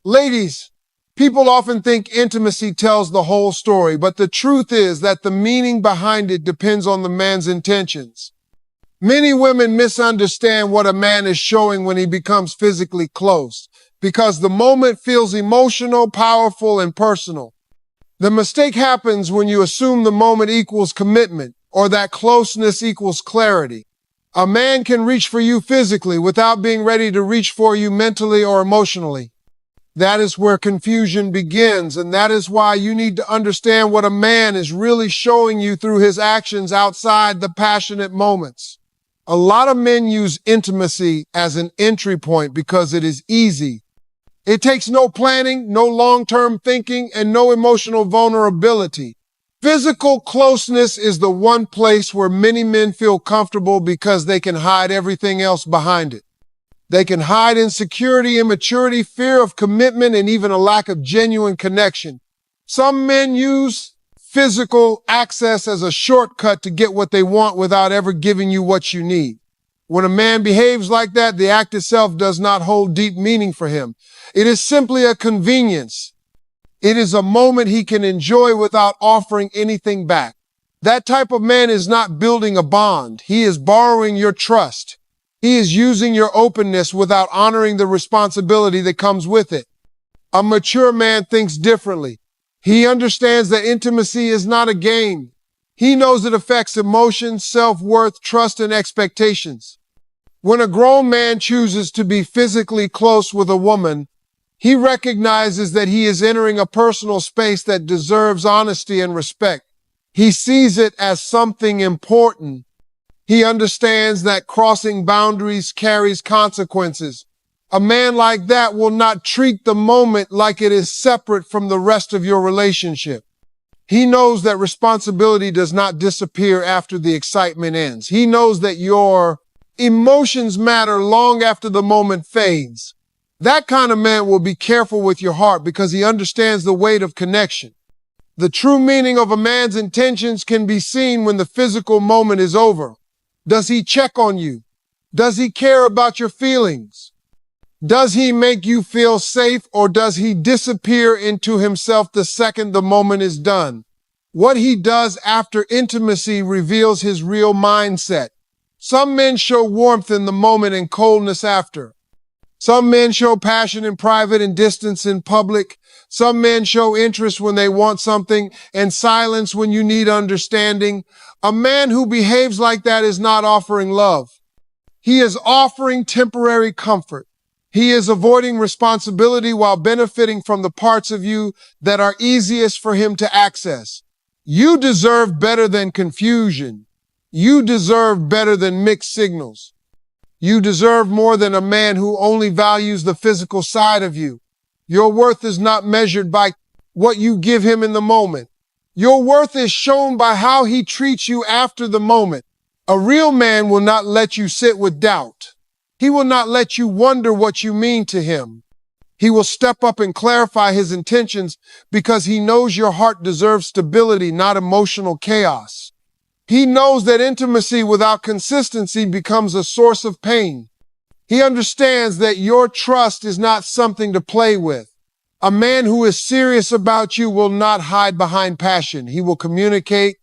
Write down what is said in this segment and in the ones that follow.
Ladies, people often think intimacy tells the whole story, but the truth is that the meaning behind it depends on the man's intentions. Many women misunderstand what a man is showing when he becomes physically close, because the moment feels emotional, powerful, and personal. The mistake happens when you assume the moment equals commitment, or that closeness equals clarity. A man can reach for you physically without being ready to reach for you mentally or emotionally. That is where confusion begins, and that is why you need to understand what a man is really showing you through his actions outside the passionate moments. A lot of men use intimacy as an entry point because it is easy. It takes no planning, no long-term thinking, and no emotional vulnerability. Physical closeness is the one place where many men feel comfortable because they can hide everything else behind it. They can hide insecurity, immaturity, fear of commitment, and even a lack of genuine connection. Some men use physical access as a shortcut to get what they want without ever giving you what you need. When a man behaves like that, the act itself does not hold deep meaning for him. It is simply a convenience. It is a moment he can enjoy without offering anything back. That type of man is not building a bond. He is borrowing your trust. He is using your openness without honoring the responsibility that comes with it. A mature man thinks differently. He understands that intimacy is not a game. He knows it affects emotions, self-worth, trust, and expectations. When a grown man chooses to be physically close with a woman, he recognizes that he is entering a personal space that deserves honesty and respect. He sees it as something important. He understands that crossing boundaries carries consequences. A man like that will not treat the moment like it is separate from the rest of your relationship. He knows that responsibility does not disappear after the excitement ends. He knows that your emotions matter long after the moment fades. That kind of man will be careful with your heart because he understands the weight of connection. The true meaning of a man's intentions can be seen when the physical moment is over. Does he check on you? Does he care about your feelings? Does he make you feel safe, or does he disappear into himself the second the moment is done? What he does after intimacy reveals his real mindset. Some men show warmth in the moment and coldness after. Some men show passion in private and distance in public. Some men show interest when they want something and silence when you need understanding. A man who behaves like that is not offering love. He is offering temporary comfort. He is avoiding responsibility while benefiting from the parts of you that are easiest for him to access. You deserve better than confusion. You deserve better than mixed signals. You deserve more than a man who only values the physical side of you. Your worth is not measured by what you give him in the moment. Your worth is shown by how he treats you after the moment. A real man will not let you sit with doubt. He will not let you wonder what you mean to him. He will step up and clarify his intentions because he knows your heart deserves stability, not emotional chaos. He knows that intimacy without consistency becomes a source of pain. He understands that your trust is not something to play with. A man who is serious about you will not hide behind passion. He will communicate.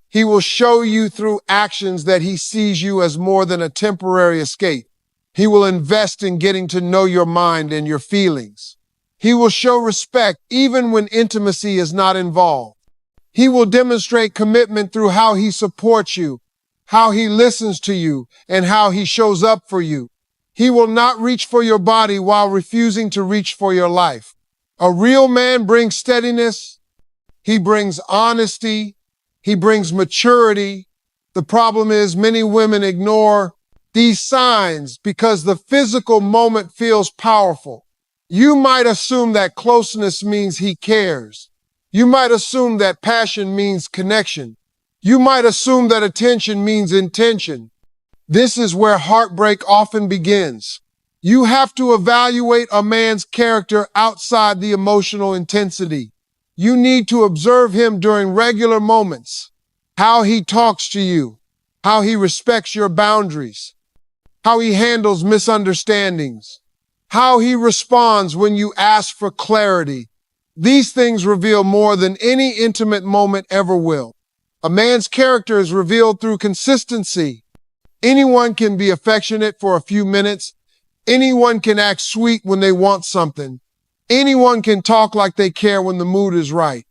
He will show you through actions that he sees you as more than a temporary escape. He will invest in getting to know your mind and your feelings. He will show respect even when intimacy is not involved. He will demonstrate commitment through how he supports you, how he listens to you, and how he shows up for you. He will not reach for your body while refusing to reach for your life. A real man brings steadiness. He brings honesty. He brings maturity. The problem is many women ignore these signs because the physical moment feels powerful. You might assume that closeness means he cares. You might assume that passion means connection. You might assume that attention means intention. This is where heartbreak often begins. You have to evaluate a man's character outside the emotional intensity. You need to observe him during regular moments, how he talks to you, how he respects your boundaries, how he handles misunderstandings, how he responds when you ask for clarity. These things reveal more than any intimate moment ever will. A man's character is revealed through consistency. Anyone can be affectionate for a few minutes. Anyone can act sweet when they want something. Anyone can talk like they care when the mood is right.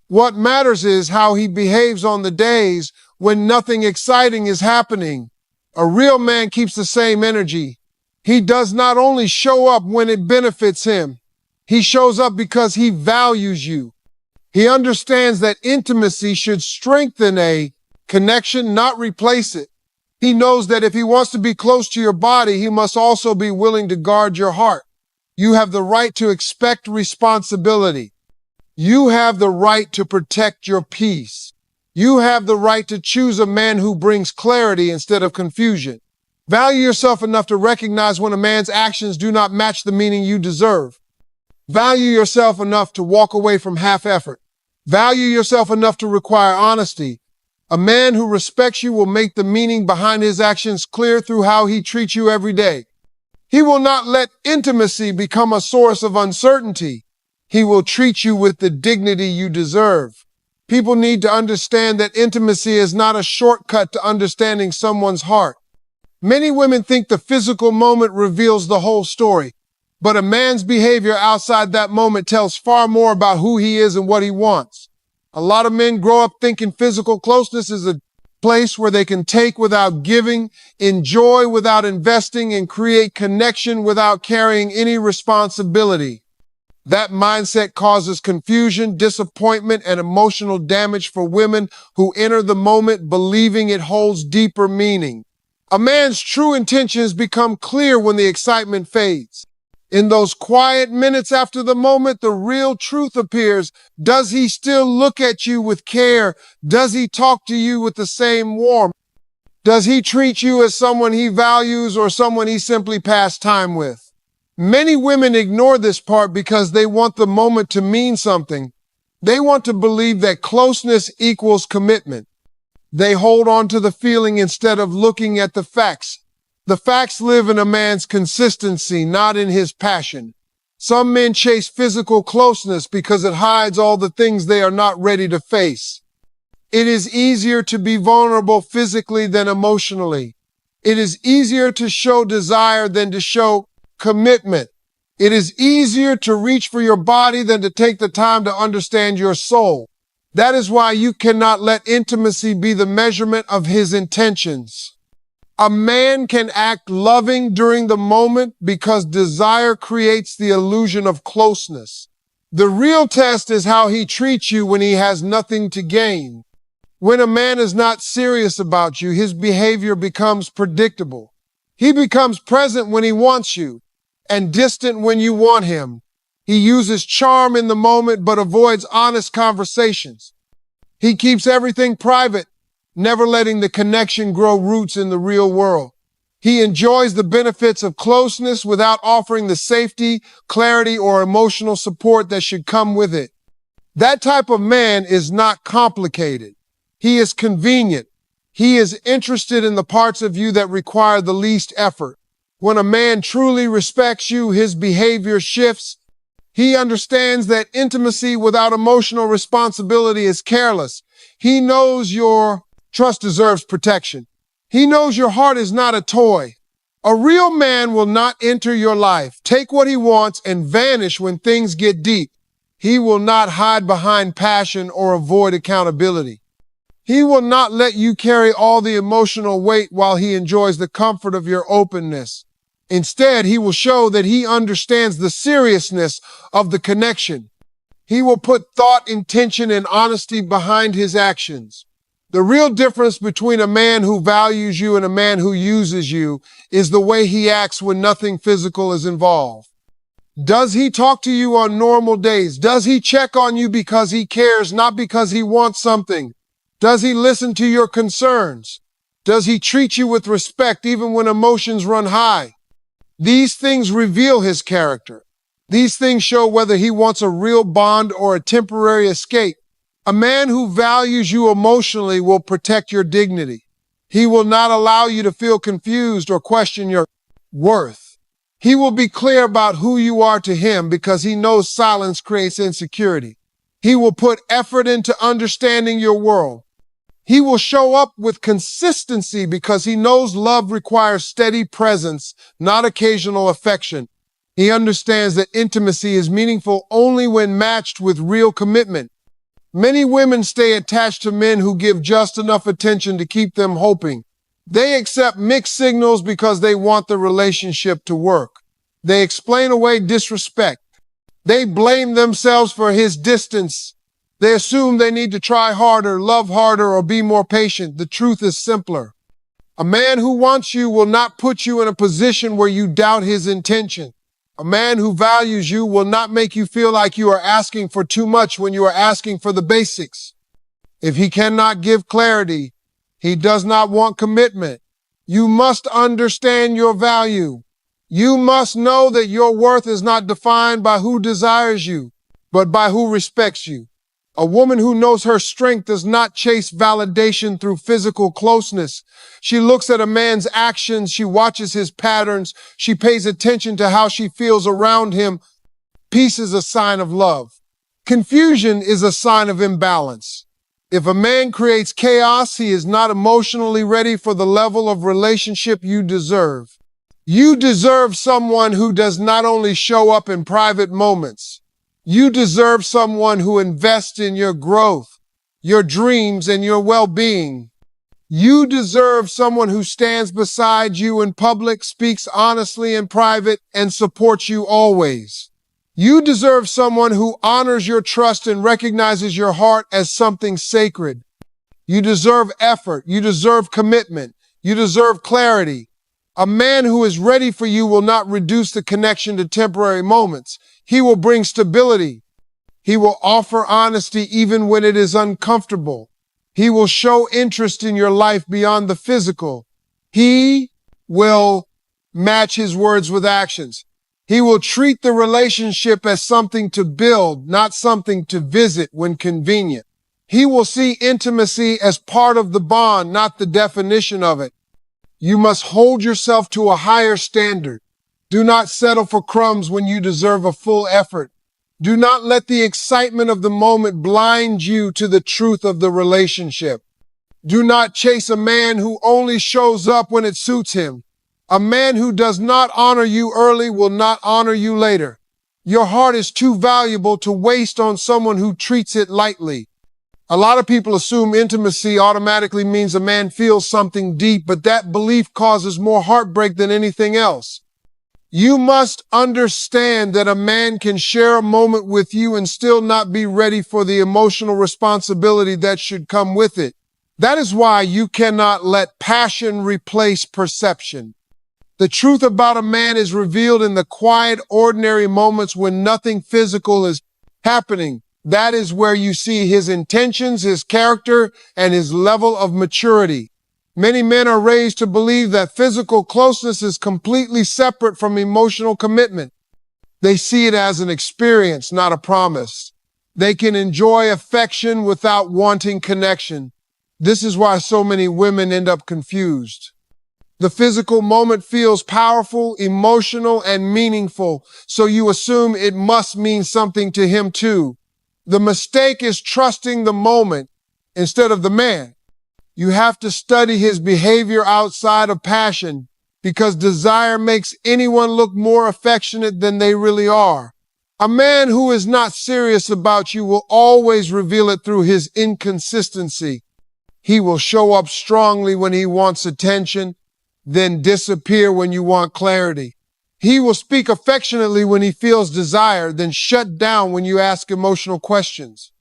What matters is how he behaves on the days when nothing exciting is happening. A real man keeps the same energy. He does not only show up when it benefits him, he shows up because he values you. He understands that intimacy should strengthen a connection, not replace it. He knows that if he wants to be close to your body, he must also be willing to guard your heart. You have the right to expect responsibility. You have the right to protect your peace. You have the right to choose a man who brings clarity instead of confusion. Value yourself enough to recognize when a man's actions do not match the meaning you deserve. Value yourself enough to walk away from half effort. Value yourself enough to require honesty. A man who respects you will make the meaning behind his actions clear through how he treats you every day. He will not let intimacy become a source of uncertainty. He will treat you with the dignity you deserve. People need to understand that intimacy is not a shortcut to understanding someone's heart. Many women think the physical moment reveals the whole story, but a man's behavior outside that moment tells far more about who he is and what he wants. A lot of men grow up thinking physical closeness is a place where they can take without giving, enjoy without investing, and create connection without carrying any responsibility. That mindset causes confusion, disappointment, and emotional damage for women who enter the moment believing it holds deeper meaning. A man's true intentions become clear when the excitement fades. In those quiet minutes after the moment, the real truth appears. Does he still look at you with care? Does he talk to you with the same warmth? Does he treat you as someone he values or someone he simply passed time with? Many women ignore this part because they want the moment to mean something. They want to believe that closeness equals commitment. They hold on to the feeling instead of looking at the facts. The facts live in a man's consistency, not in his passion. Some men chase physical closeness because it hides all the things they are not ready to face. It is easier to be vulnerable physically than emotionally. It is easier to show desire than to show commitment. It is easier to reach for your body than to take the time to understand your soul. That is why you cannot let intimacy be the measurement of his intentions. A man can act loving during the moment because desire creates the illusion of closeness. The real test is how he treats you when he has nothing to gain. When a man is not serious about you, his behavior becomes predictable. He becomes present when he wants you and distant when you want him. He uses charm in the moment but avoids honest conversations. He keeps everything private, never letting the connection grow roots in the real world. He enjoys the benefits of closeness without offering the safety, clarity, or emotional support that should come with it. That type of man is not complicated. He is convenient. He is interested in the parts of you that require the least effort. When a man truly respects you, his behavior shifts. He understands that intimacy without emotional responsibility is careless. He knows your trust deserves protection. He knows your heart is not a toy. A real man will not enter your life, take what he wants, and vanish when things get deep. He will not hide behind passion or avoid accountability. He will not let you carry all the emotional weight while he enjoys the comfort of your openness. Instead, he will show that he understands the seriousness of the connection. He will put thought, intention, and honesty behind his actions. The real difference between a man who values you and a man who uses you is the way he acts when nothing physical is involved. Does he talk to you on normal days? Does he check on you because he cares, not because he wants something? Does he listen to your concerns? Does he treat you with respect even when emotions run high? These things reveal his character. These things show whether he wants a real bond or a temporary escape. A man who values you emotionally will protect your dignity. He will not allow you to feel confused or question your worth. He will be clear about who you are to him because he knows silence creates insecurity. He will put effort into understanding your world. He will show up with consistency because he knows love requires steady presence, not occasional affection. He understands that intimacy is meaningful only when matched with real commitment. Many women stay attached to men who give just enough attention to keep them hoping. They accept mixed signals because they want the relationship to work. They explain away disrespect. They blame themselves for his distance. They assume they need to try harder, love harder, or be more patient. The truth is simpler. A man who wants you will not put you in a position where you doubt his intention. A man who values you will not make you feel like you are asking for too much when you are asking for the basics. If he cannot give clarity, he does not want commitment. You must understand your value. You must know that your worth is not defined by who desires you, but by who respects you. A woman who knows her strength does not chase validation through physical closeness. She looks at a man's actions, she watches his patterns, she pays attention to how she feels around him. Peace is a sign of love. Confusion is a sign of imbalance. If a man creates chaos, he is not emotionally ready for the level of relationship you deserve. You deserve someone who does not only show up in private moments. You deserve someone who invests in your growth, your dreams, and your well-being. You deserve someone who stands beside you in public, speaks honestly in private, and supports you always. You deserve someone who honors your trust and recognizes your heart as something sacred. You deserve effort. You deserve commitment. You deserve clarity. A man who is ready for you will not reduce the connection to temporary moments. He will bring stability. He will offer honesty even when it is uncomfortable. He will show interest in your life beyond the physical. He will match his words with actions. He will treat the relationship as something to build, not something to visit when convenient. He will see intimacy as part of the bond, not the definition of it. You must hold yourself to a higher standard. Do not settle for crumbs when you deserve a full effort. Do not let the excitement of the moment blind you to the truth of the relationship. Do not chase a man who only shows up when it suits him. A man who does not honor you early will not honor you later. Your heart is too valuable to waste on someone who treats it lightly. A lot of people assume intimacy automatically means a man feels something deep, but that belief causes more heartbreak than anything else. You must understand that a man can share a moment with you and still not be ready for the emotional responsibility that should come with it. That is why you cannot let passion replace perception. The truth about a man is revealed in the quiet, ordinary moments when nothing physical is happening. That is where you see his intentions, his character, and his level of maturity. Many men are raised to believe that physical closeness is completely separate from emotional commitment. They see it as an experience, not a promise. They can enjoy affection without wanting connection. This is why so many women end up confused. The physical moment feels powerful, emotional, and meaningful, so you assume it must mean something to him too. The mistake is trusting the moment instead of the man. You have to study his behavior outside of passion because desire makes anyone look more affectionate than they really are. A man who is not serious about you will always reveal it through his inconsistency. He will show up strongly when he wants attention, then disappear when you want clarity. He will speak affectionately when he feels desire, then shut down when you ask emotional questions.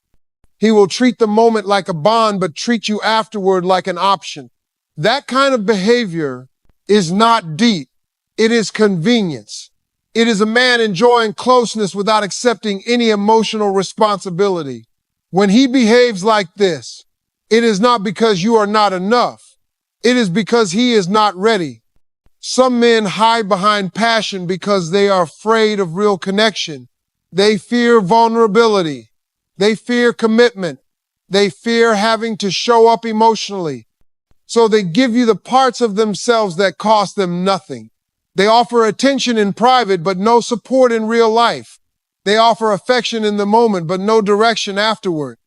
He will treat the moment like a bond, but treat you afterward like an option. That kind of behavior is not deep. It is convenience. It is a man enjoying closeness without accepting any emotional responsibility. When he behaves like this, it is not because you are not enough. It is because he is not ready. Some men hide behind passion because they are afraid of real connection. They fear vulnerability. They fear commitment. They fear having to show up emotionally. So they give you the parts of themselves that cost them nothing. They offer attention in private, but no support in real life. They offer affection in the moment, but no direction afterward.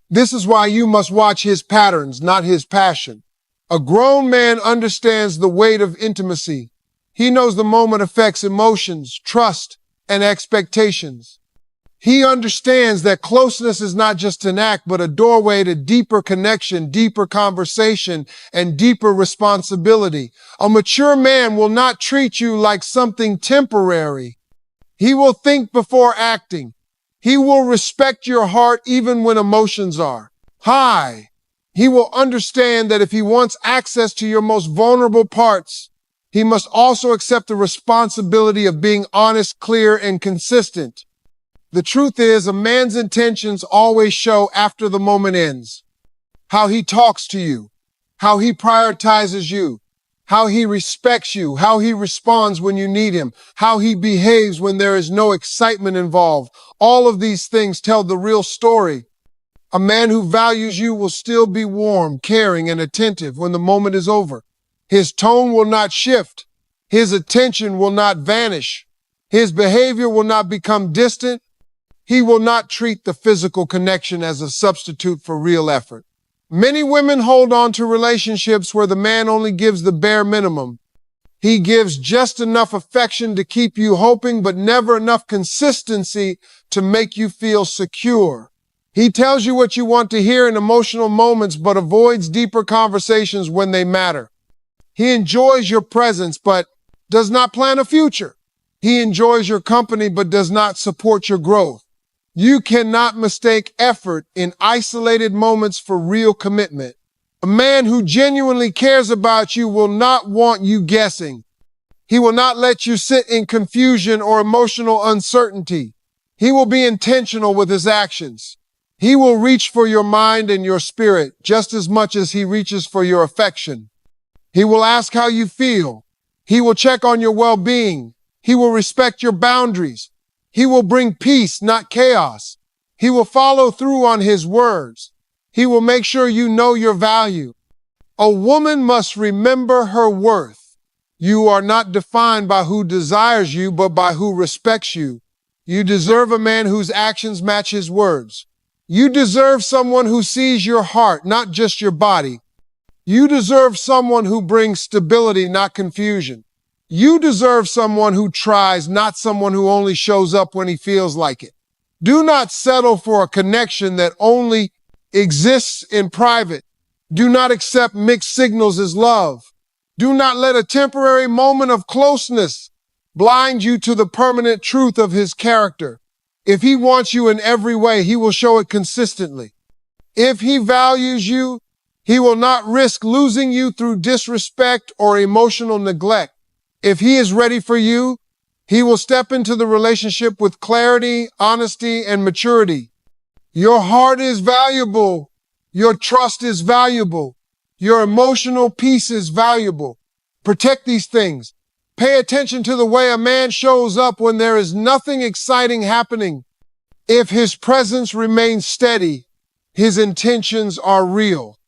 This is why you must watch his patterns, not his passion. A grown man understands the weight of intimacy. He knows the moment affects emotions, trust, and expectations. He understands that closeness is not just an act, but a doorway to deeper connection, deeper conversation, and deeper responsibility. A mature man will not treat you like something temporary. He will think before acting. He will respect your heart even when emotions are high. He will understand that if he wants access to your most vulnerable parts, he must also accept the responsibility of being honest, clear, and consistent. The truth is, a man's intentions always show after the moment ends. How he talks to you, how he prioritizes you, how he respects you, how he responds when you need him, how he behaves when there is no excitement involved. All of these things tell the real story. A man who values you will still be warm, caring, and attentive when the moment is over. His tone will not shift. His attention will not vanish. His behavior will not become distant. He will not treat the physical connection as a substitute for real effort. Many women hold on to relationships where the man only gives the bare minimum. He gives just enough affection to keep you hoping, but never enough consistency to make you feel secure. He tells you what you want to hear in emotional moments, but avoids deeper conversations when they matter. He enjoys your presence, but does not plan a future. He enjoys your company, but does not support your growth. You cannot mistake effort in isolated moments for real commitment. A man who genuinely cares about you will not want you guessing. He will not let you sit in confusion or emotional uncertainty. He will be intentional with his actions. He will reach for your mind and your spirit just as much as he reaches for your affection. He will ask how you feel. He will check on your well-being. He will respect your boundaries. He will bring peace, not chaos. He will follow through on his words. He will make sure you know your value. A woman must remember her worth. You are not defined by who desires you, but by who respects you. You deserve a man whose actions match his words. You deserve someone who sees your heart, not just your body. You deserve someone who brings stability, not confusion. You deserve someone who tries, not someone who only shows up when he feels like it. Do not settle for a connection that only exists in private. Do not accept mixed signals as love. Do not let a temporary moment of closeness blind you to the permanent truth of his character. If he wants you in every way, he will show it consistently. If he values you, he will not risk losing you through disrespect or emotional neglect. If he is ready for you, he will step into the relationship with clarity, honesty, and maturity. Your heart is valuable. Your trust is valuable. Your emotional peace is valuable. Protect these things. Pay attention to the way a man shows up when there is nothing exciting happening. If his presence remains steady, his intentions are real.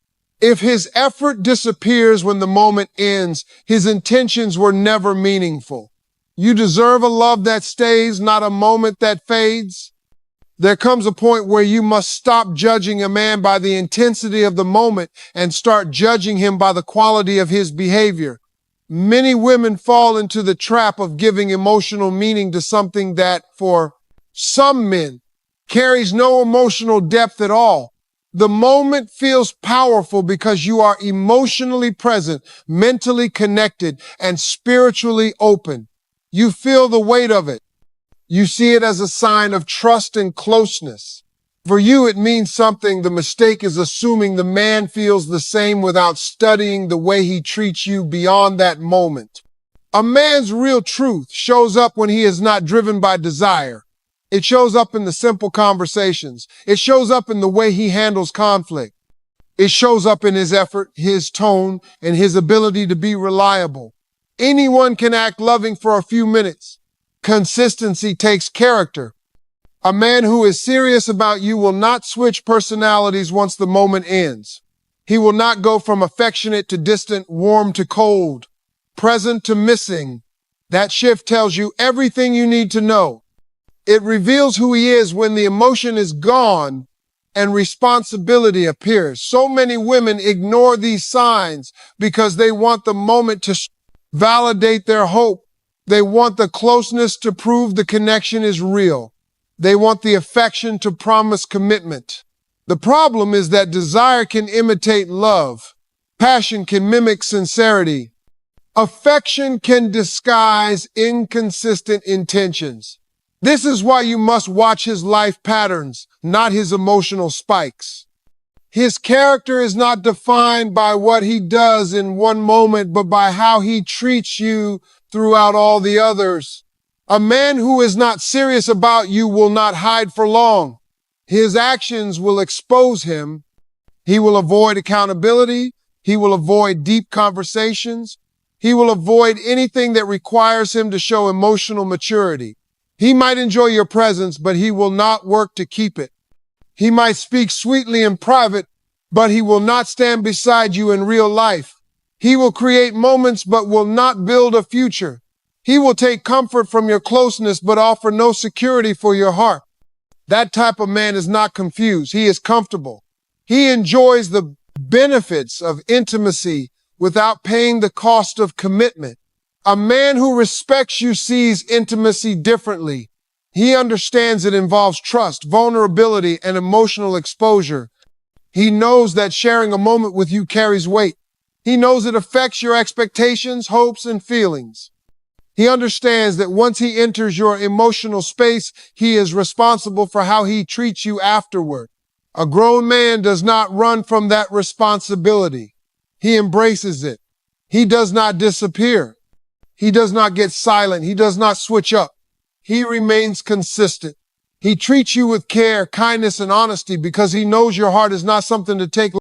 If his effort disappears when the moment ends, his intentions were never meaningful. You deserve a love that stays, not a moment that fades. There comes a point where you must stop judging a man by the intensity of the moment and start judging him by the quality of his behavior. Many women fall into the trap of giving emotional meaning to something that, for some men, carries no emotional depth at all. The moment feels powerful because you are emotionally present, mentally connected, and spiritually open. You feel the weight of it. You see it as a sign of trust and closeness. For you, it means something. The mistake is assuming the man feels the same without studying the way he treats you beyond that moment. A man's real truth shows up when he is not driven by desire. It shows up in the simple conversations. It shows up in the way he handles conflict. It shows up in his effort, his tone, and his ability to be reliable. Anyone can act loving for a few minutes. Consistency takes character. A man who is serious about you will not switch personalities once the moment ends. He will not go from affectionate to distant, warm to cold, present to missing. That shift tells you everything you need to know. It reveals who he is when the emotion is gone and responsibility appears. So many women ignore these signs because they want the moment to validate their hope. They want the closeness to prove the connection is real. They want the affection to promise commitment. The problem is that desire can imitate love. Passion can mimic sincerity. Affection can disguise inconsistent intentions. This is why you must watch his life patterns, not his emotional spikes. His character is not defined by what he does in one moment, but by how he treats you throughout all the others. A man who is not serious about you will not hide for long. His actions will expose him. He will avoid accountability. He will avoid deep conversations. He will avoid anything that requires him to show emotional maturity. He might enjoy your presence, but he will not work to keep it. He might speak sweetly in private, but he will not stand beside you in real life. He will create moments, but will not build a future. He will take comfort from your closeness, but offer no security for your heart. That type of man is not confused. He is comfortable. He enjoys the benefits of intimacy without paying the cost of commitment. A man who respects you sees intimacy differently. He understands it involves trust, vulnerability, and emotional exposure. He knows that sharing a moment with you carries weight. He knows it affects your expectations, hopes, and feelings. He understands that once he enters your emotional space, he is responsible for how he treats you afterward. A grown man does not run from that responsibility. He embraces it. He does not disappear. He does not get silent. He does not switch up. He remains consistent. He treats you with care, kindness, and honesty because he knows your heart is not something to take